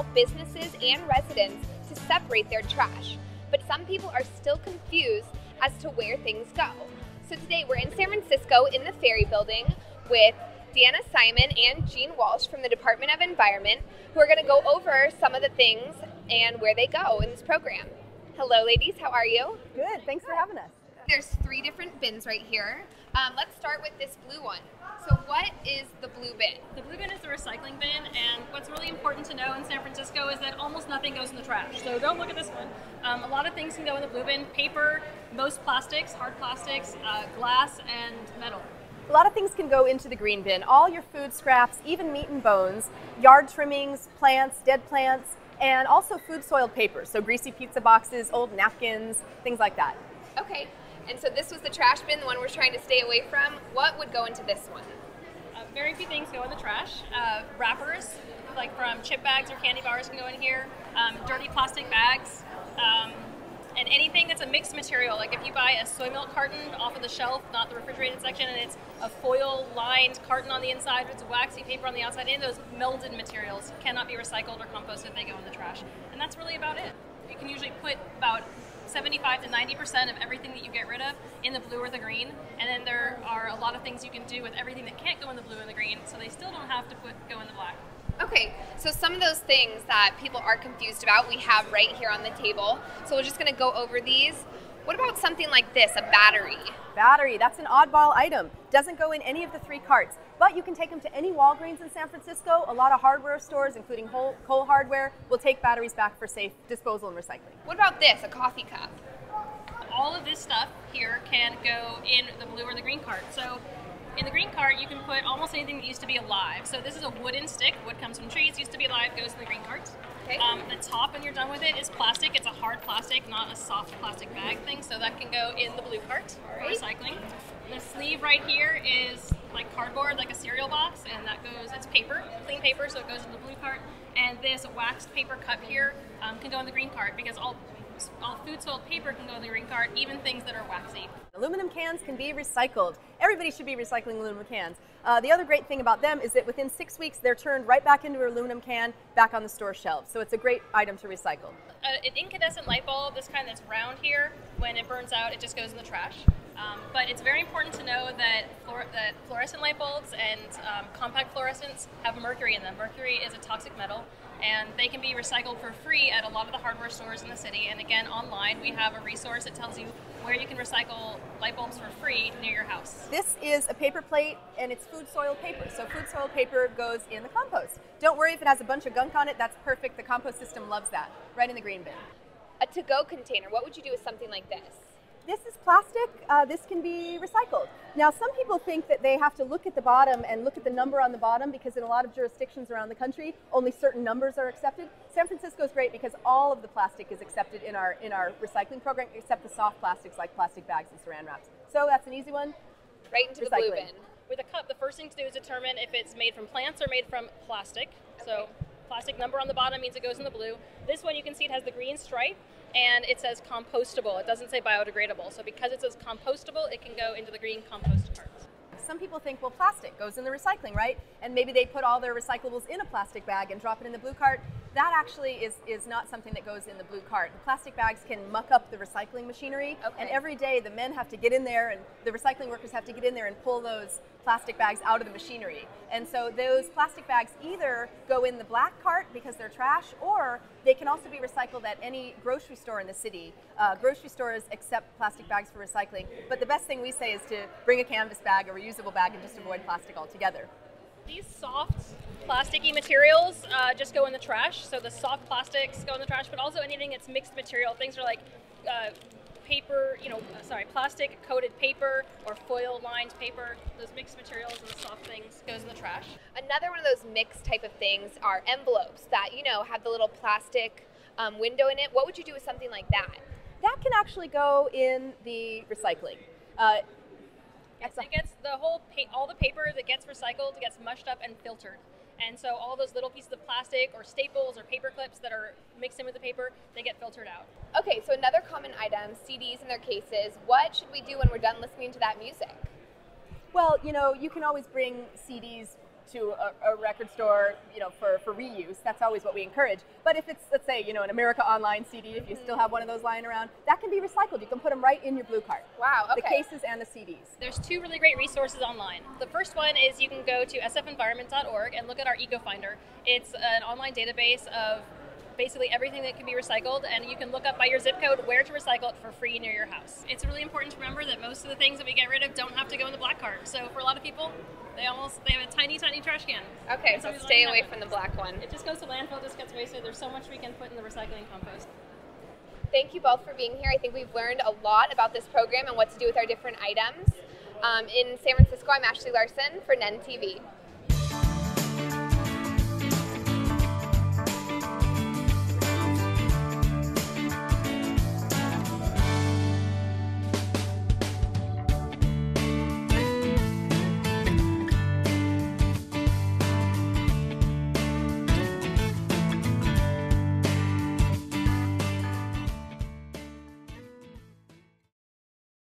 all businesses and residents to separate their trash. But some people are still confused as to where things go. So today we're in San Francisco in the Ferry Building with Deanna Simon and Jean Walsh from the Department of Environment, who are going to go over some of the things and where they go in this program. Hello ladies, how are you? Good, thanks for having us. There's 3 different bins right here. Let's start with this blue one. So what is the blue bin? The blue bin is the recycling bin, and what's really important to know in San Francisco is that almost nothing goes in the trash. So don't look at this one. A lot of things can go in the blue bin: paper, most plastics, hard plastics, glass, and metal. A lot of things can go into the green bin. All your food scraps, even meat and bones, yard trimmings, plants, dead plants, and also food soiled paper. So greasy pizza boxes, old napkins, things like that. Okay, and so this was the trash bin, the one we're trying to stay away from. What would go into this one? Very few things go in the trash. Wrappers, like from chip bags or candy bars, can go in here. Dirty plastic bags, and anything that's a mixed material. Like if you buy a soy milk carton off of the shelf, not the refrigerated section, and it's a foil-lined carton on the inside, it's waxy paper on the outside, any of those melded materials cannot be recycled or composted. They go in the trash, and that's really about it. You can usually put about 75 to 90% of everything that you get rid of in the blue or the green, and then there are a lot of things you can do with everything that can't go in the blue and the green, so they still don't have to go in the black. Okay, so some of those things that people are confused about we have right here on the table, so we're just going to go over these. What about something like this, a battery? Battery, that's an oddball item. Doesn't go in any of the 3 carts, but you can take them to any Walgreens in San Francisco. A lot of hardware stores, including Cole Hardware, will take batteries back for safe disposal and recycling. What about this, a coffee cup? All of this stuff here can go in the blue or the green cart. So in the green cart, you can put almost anything that used to be alive. So this is a wooden stick. Wood comes from trees, used to be alive, goes in the green cart. Okay. The top, when you're done with it, is plastic. It's a hard plastic, not a soft plastic bag thing. So that can go in the blue cart for recycling. The sleeve right here is like cardboard, like a cereal box, and that goes, it's paper, clean paper, so it goes in the blue cart. And this waxed paper cup here can go in the green cart, because all food soiled paper can go in the green cart, even things that are waxy. Aluminum cans can be recycled. Everybody should be recycling aluminum cans. The other great thing about them is that within 6 weeks, they're turned right back into an aluminum can, back on the store shelves. So it's a great item to recycle. An incandescent light bulb, this kind that's round here, when it burns out, it just goes in the trash. But it's very important to know that fluorescent light bulbs and compact fluorescents have mercury in them. Mercury is a toxic metal, and they can be recycled for free at a lot of the hardware stores in the city. And again, online, we have a resource that tells you where you can recycle light bulbs for free near your house. This is a paper plate, and it's food soiled paper. So food soiled paper goes in the compost. Don't worry if it has a bunch of gunk on it, that's perfect. The compost system loves that, right in the green bin. A to-go container, what would you do with something like this? This is plastic. This can be recycled. Now, some people think that they have to look at the bottom and look at the number on the bottom, because in a lot of jurisdictions around the country, only certain numbers are accepted. San Francisco is great because all of the plastic is accepted in our recycling program, except the soft plastics like plastic bags and saran wraps. So that's an easy one. Right into the blue bin. With a cup, the first thing to do is determine if it's made from plants or made from plastic. Okay. So plastic number on the bottom means it goes in the blue. This one, you can see it has the green stripe, and it says compostable. It doesn't say biodegradable. So because it says compostable, it can go into the green compost cart. Some people think, well, plastic goes in the recycling, right? And maybe they put all their recyclables in a plastic bag and drop it in the blue cart. That actually is not something that goes in the blue cart. The plastic bags can muck up the recycling machinery, and every day the men have to get in there, and the recycling workers have to get in there and pull those plastic bags out of the machinery. And so those plastic bags either go in the black cart because they're trash, or they can also be recycled at any grocery store in the city. Grocery stores accept plastic bags for recycling, but the best thing we say is to bring a canvas bag, a reusable bag, and just avoid plastic altogether. These soft, plasticky materials just go in the trash. So the soft plastics go in the trash, but also anything that's mixed material. Things are like paper, plastic coated paper or foil lined paper. Those mixed materials and the soft things goes in the trash. Another one of those mixed type of things are envelopes that, have the little plastic window in it. What would you do with something like that? That can actually go in the recycling. It gets all the paper that gets recycled gets mushed up and filtered. And so all those little pieces of plastic or staples or paper clips that are mixed in with the paper, they get filtered out. Okay, so another common item, CDs in their cases. What should we do when we're done listening to that music? Well, you can always bring CDs to a record store, for reuse. That's always what we encourage. But if it's, let's say, an America Online CD, if you still have one of those lying around, that can be recycled. You can put them right in your blue cart. Wow, okay. The cases and the CDs. There's two really great resources online. The first one is you can go to sfenvironment.org and look at our Eco Finder. It's an online database of basically everything that can be recycled, and you can look up by your zip code where to recycle it for free near your house. It's really important to remember that most of the things that we get rid of don't have to go in the black cart. So for a lot of people, they have a tiny trash can. Okay, so stay away from the black one. It just goes to landfill, it just gets wasted. There's so much we can put in the recycling compost. Thank you both for being here. I think we've learned a lot about this program and what to do with our different items. In San Francisco, I'm Ashley Larson for NENtv.